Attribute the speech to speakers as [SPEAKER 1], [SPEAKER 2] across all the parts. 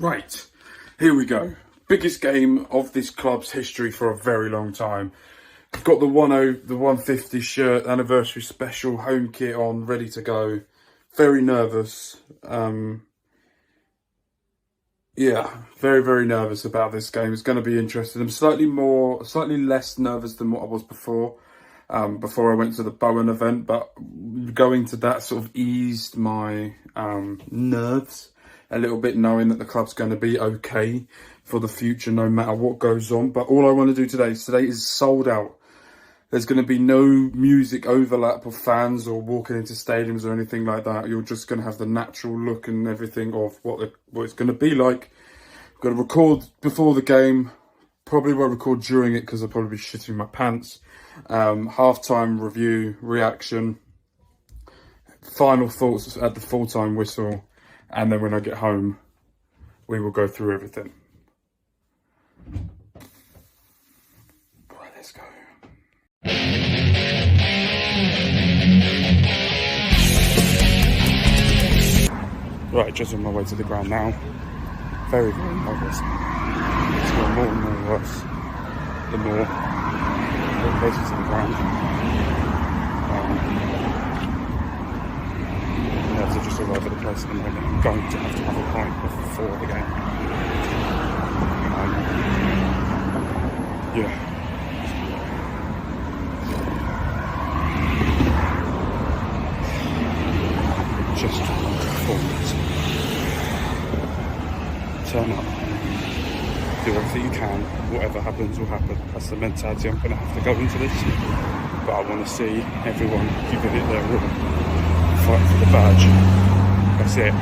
[SPEAKER 1] Right, here we go. Biggest game of this club's history for a very long time. I've got the 150 shirt anniversary special home kit on, ready to go. Very nervous. Yeah, very nervous about this game. It's going to be interesting. I'm slightly less nervous than what I was before. Before I went to the Bowen event, but going to that sort of eased my nerves a little bit, knowing that the club's going to be okay for the future no matter what goes on. But all I want to do today is sold out. There's going to be no music overlap of fans or walking into stadiums or anything like that. You're just going to have the natural look and everything of what it's going to be like. I'm going to record before the game. Probably won't record during it because I'll probably be shitting my pants. Halftime review, reaction, final thoughts at the full-time whistle, and then when I get home, we will go through everything. Right, let's go. Right, just on my way to the ground now. Very nervous. It's getting more and more worse the more I get closer to the ground. Yeah, to just arrive at the place at the moment. I'm going to have a pint before the game. Yeah. Just performance. Turn up. Do everything you can. Whatever happens will happen. That's the mentality I'm going to have to go into this. But I want to see everyone giving it their all. Fight for the badge. That's it.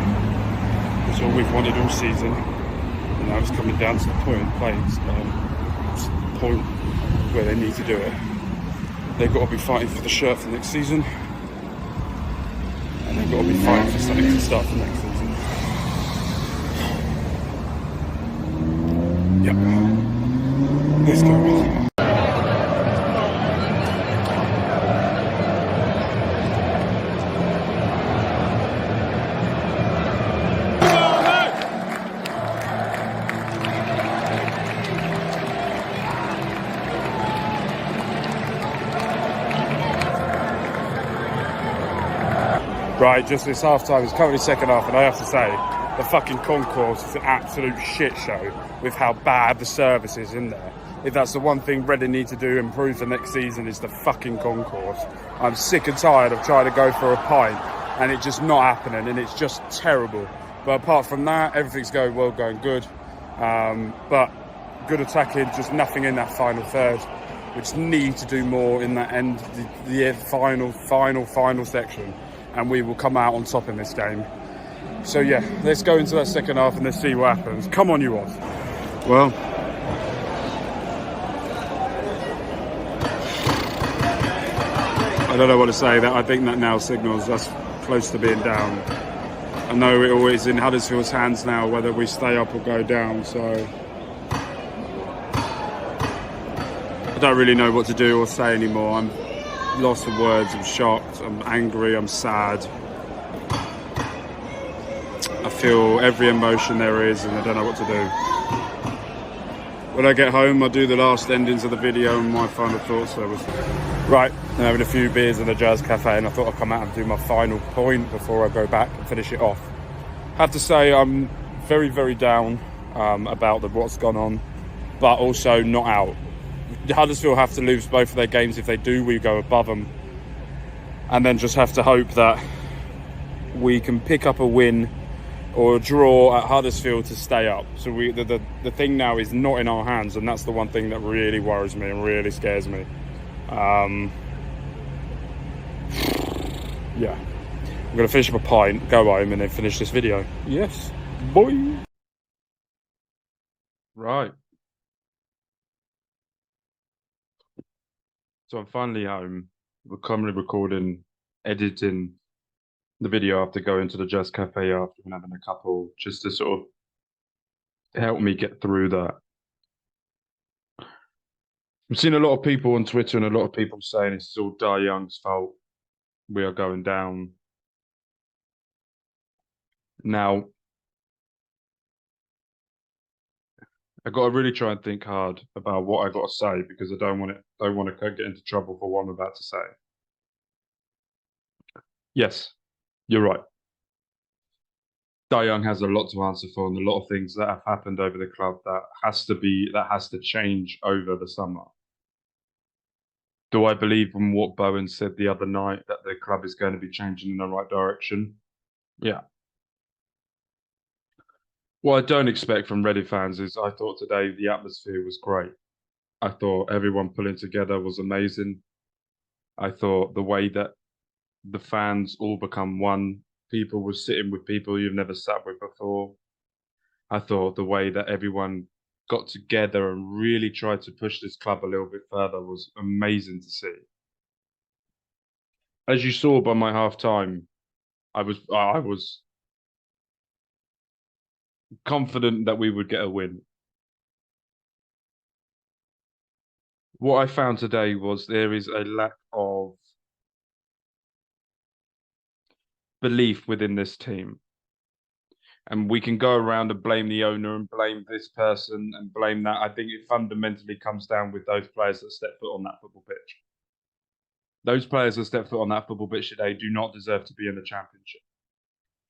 [SPEAKER 1] That's all we've wanted all season. And now it's coming down to the point where they need to do it. They've got to be fighting for the shirt for next season. And they've got to be fighting for something to start for next season. Yep. Let's go. Right, just this half time, it's currently second half, and I have to say, the fucking concourse is an absolute shit show with how bad the service is in there. If that's the one thing Reading need to do, improve for next season, is the fucking concourse. I'm sick and tired of trying to go for a pint, and it's just not happening, and it's just terrible. But apart from that, everything's going well, going good. But good attacking, just nothing in that final third. We just need to do more in that end, the final section. And we will come out on top in this game. So yeah, let's go into that second half and let's see what happens. Come on, you lot. Well, I don't know what to say. That I think that now signals us close to being down. I know it always in Huddersfield's hands now whether we stay up or go down. So I don't really know what to do or say anymore. I'm lost for words. I'm shocked, I'm angry, I'm sad. I feel every emotion there is and I don't know what to do. When I get home, I'll do the last endings of the video and my final thoughts. Right, I'm having a few beers in the Jazz Cafe and I thought I'd come out and do my final point before I go back and finish it off. I have to say I'm very down about what's gone on, but also not out. Huddersfield have to lose both of their games. If they do, we go above them, and then just have to hope that we can pick up a win or a draw at Huddersfield to stay up. So the thing now is not in our hands, and that's the one thing that really worries me and really scares me. Yeah, I'm gonna finish up a pint, go home, and then finish this video. Yes, boy. Right. So I'm finally home. We're currently recording, editing the video after going to the Jazz Cafe after and having a couple, just to sort of help me get through that. I've seen a lot of people on Twitter and a lot of people saying it's all Di Young's fault. We are going down. Now, I got to really try and think hard about what I got to say because I don't want to get into trouble for what I'm about to say. Yes, you're right. Young has a lot to answer for, and a lot of things that have happened over the club that has to change over the summer. Do I believe in what Bowen said the other night that the club is going to be changing in the right direction? Yeah. What I don't expect from Reading fans is I thought today the atmosphere was great. I thought everyone pulling together was amazing. I thought the way that the fans all become one, people were sitting with people you've never sat with before. I thought the way that everyone got together and really tried to push this club a little bit further was amazing to see. As you saw by my half time, I was confident that we would get a win. What I found today was there is a lack of belief within this team. And we can go around and blame the owner and blame this person and blame that. I think it fundamentally comes down with those players that step foot on that football pitch. Those players that step foot on that football pitch today do not deserve to be in the Championship,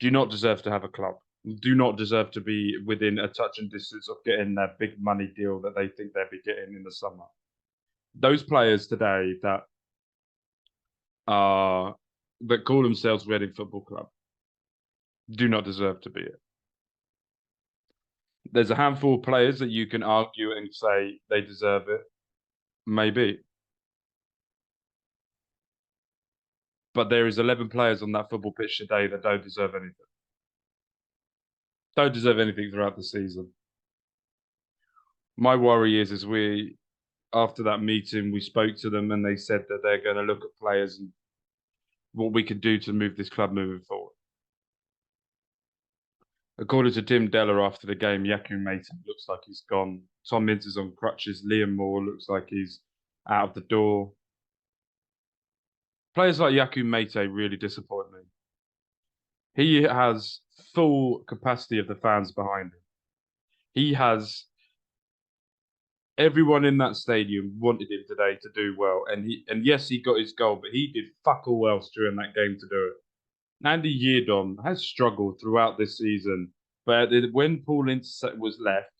[SPEAKER 1] do not deserve to have a club, do not deserve to be within a touch and distance of getting that big money deal that they think they'll be getting in the summer. Those players today are that call themselves Reading Football Club do not deserve to be it. There's a handful of players that you can argue and say they deserve it, maybe. But there is 11 players on that football pitch today that don't deserve anything. Don't deserve anything throughout the season. My worry is we after that meeting, we spoke to them and they said that they're going to look at players and what we could do to move this club moving forward. According to Tim Della after the game, Yaku Mason looks like he's gone. Tom Mintz is on crutches. Liam Moore looks like he's out of the door. Players like Yaku Mate really disappoint me. He has full capacity of the fans behind him. He has everyone in that stadium wanted him today to do well, and yes, he got his goal, but he did fuck all else during that game to do it. Andy Yeardon has struggled throughout this season, but when Paul Ince was left,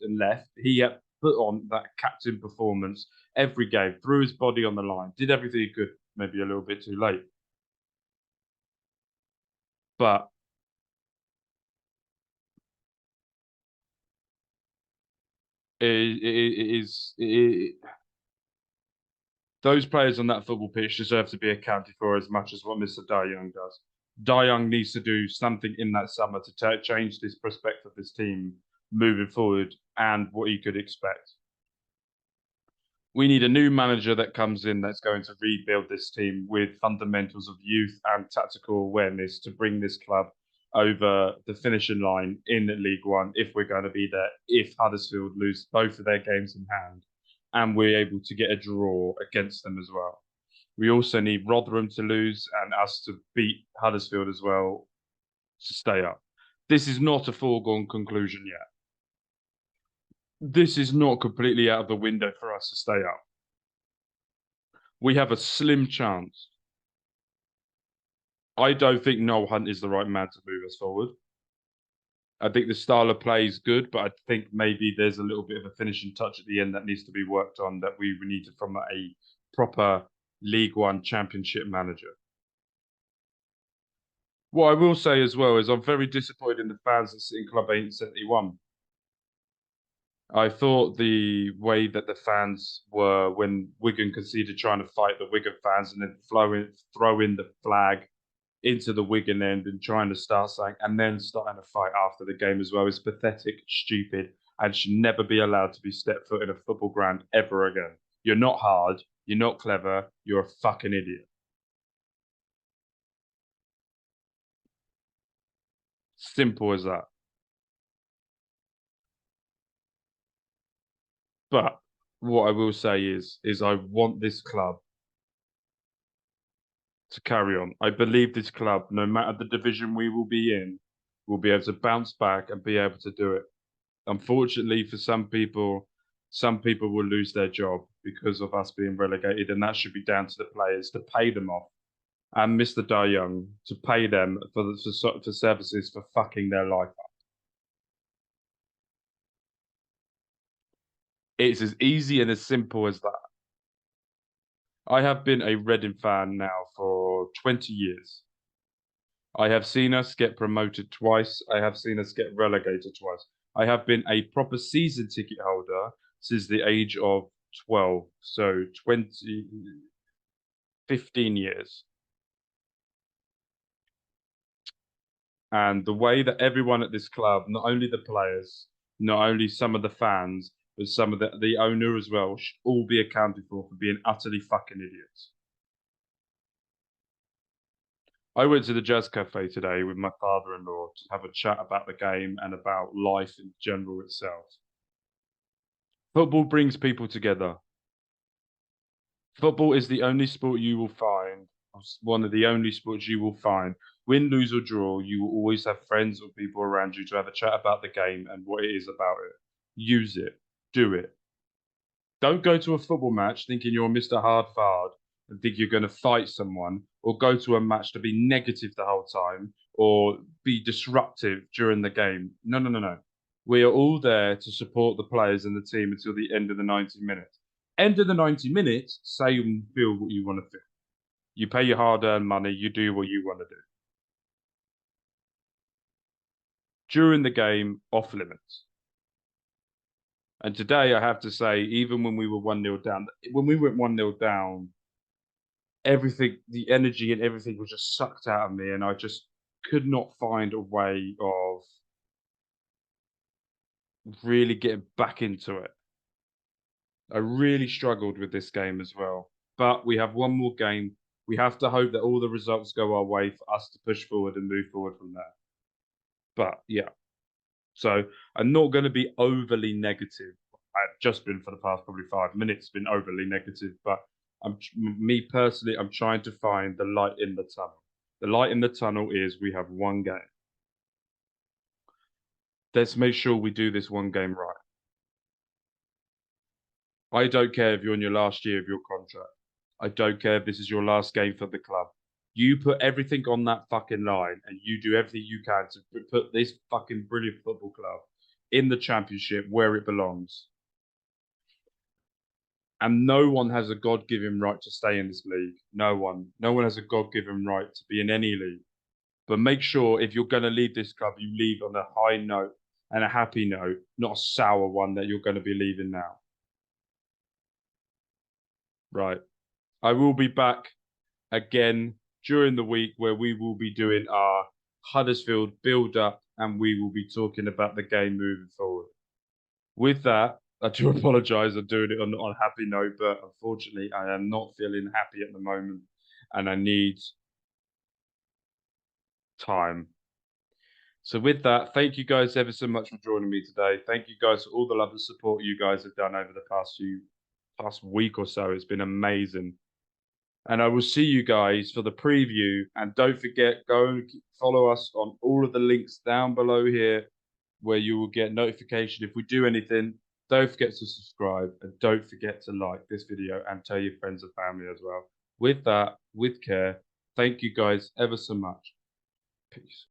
[SPEAKER 1] he had put on that captain performance every game, threw his body on the line, did everything he could, maybe a little bit too late. But those players on that football pitch deserve to be accounted for as much as what Mr. Young does. Young needs to do something in that summer to change this prospect of this team moving forward and what you could expect. We need a new manager that comes in that's going to rebuild this team with fundamentals of youth and tactical awareness to bring this club over the finishing line in League One if we're going to be there, if Huddersfield lose both of their games in hand and we're able to get a draw against them as well. We also need Rotherham to lose and us to beat Huddersfield as well to stay up. This is not a foregone conclusion yet. This is not completely out of the window for us to stay up. We have a slim chance. I don't think Noel Hunt is the right man to move us forward. I think the style of play is good, but I think maybe there's a little bit of a finishing touch at the end that needs to be worked on that we needed from a proper League One Championship manager. What I will say as well is I'm very disappointed in the fans that sit in Club 871. I thought the way that the fans were when Wigan conceded trying to fight the Wigan fans and then throw in the flag into the Wigan end and trying to start something and then starting a fight after the game as well is pathetic, stupid, and should never be allowed to be stepped foot in a football ground ever again. You're not hard, you're not clever, you're a fucking idiot. Simple as that. But what I will say is I want this club to carry on. I believe this club, no matter the division we will be in, will be able to bounce back and be able to do it. Unfortunately, for some people will lose their job because of us being relegated, and that should be down to the players to pay them off, and Mr. Da Young to pay them for services for fucking their life up. It's as easy and as simple as that. I have been a Reading fan now for 20 years. I have seen us get promoted twice. I have seen us get relegated twice. I have been a proper season ticket holder since the age of 12. So 15 years. And the way that everyone at this club, not only the players, not only some of the fans, but some of the owner as well, should all be accounted for being utterly fucking idiots. I went to the Jazz Cafe today with my father-in-law to have a chat about the game and about life in general itself. Football brings people together. Football is the only sport you will find, one of the only sports you will find, win, lose, or draw, you will always have friends or people around you to have a chat about the game and what it is about it. Use it. Do it. Don't go to a football match thinking you're Mr. Hard-Fard and think you're going to fight someone, or go to a match to be negative the whole time or be disruptive during the game. No, no, no, no. We are all there to support the players and the team until the end of the 90 minutes. End of the 90 minutes, say and feel what you want to feel. You pay your hard-earned money, you do what you want to do. During the game, off limits. And today, I have to say, even when we were 1-0 down, when we went 1-0 down, everything, the energy and everything was just sucked out of me, and I just could not find a way of really getting back into it. I really struggled with this game as well. But we have one more game. We have to hope that all the results go our way for us to push forward and move forward from there. But yeah. So I'm not going to be overly negative. I've just been for the past probably 5 minutes been overly negative, but me personally, I'm trying to find the light in the tunnel. The light in the tunnel is we have one game. Let's make sure we do this one game right. I don't care if you're in your last year of your contract. I don't care if this is your last game for the club. You put everything on that fucking line and you do everything you can to put this fucking brilliant football club in the championship where it belongs. And no one has a God-given right to stay in this league. No one. No one has a God-given right to be in any league. But make sure if you're going to leave this club, you leave on a high note and a happy note, not a sour one that you're going to be leaving now. Right. I will be back again during the week where we will be doing our Huddersfield build-up and we will be talking about the game moving forward. With that, I do apologise. I'm doing it on a happy note, but unfortunately, I am not feeling happy at the moment, and I need time. So with that, thank you guys ever so much for joining me today. Thank you guys for all the love and support you guys have done over the past week or so. It's been amazing. And I will see you guys for the preview. And don't forget, go and follow us on all of the links down below here, where you will get notification if we do anything. Don't forget to subscribe and don't forget to like this video and tell your friends and family as well. With that, with care, thank you guys ever so much. Peace.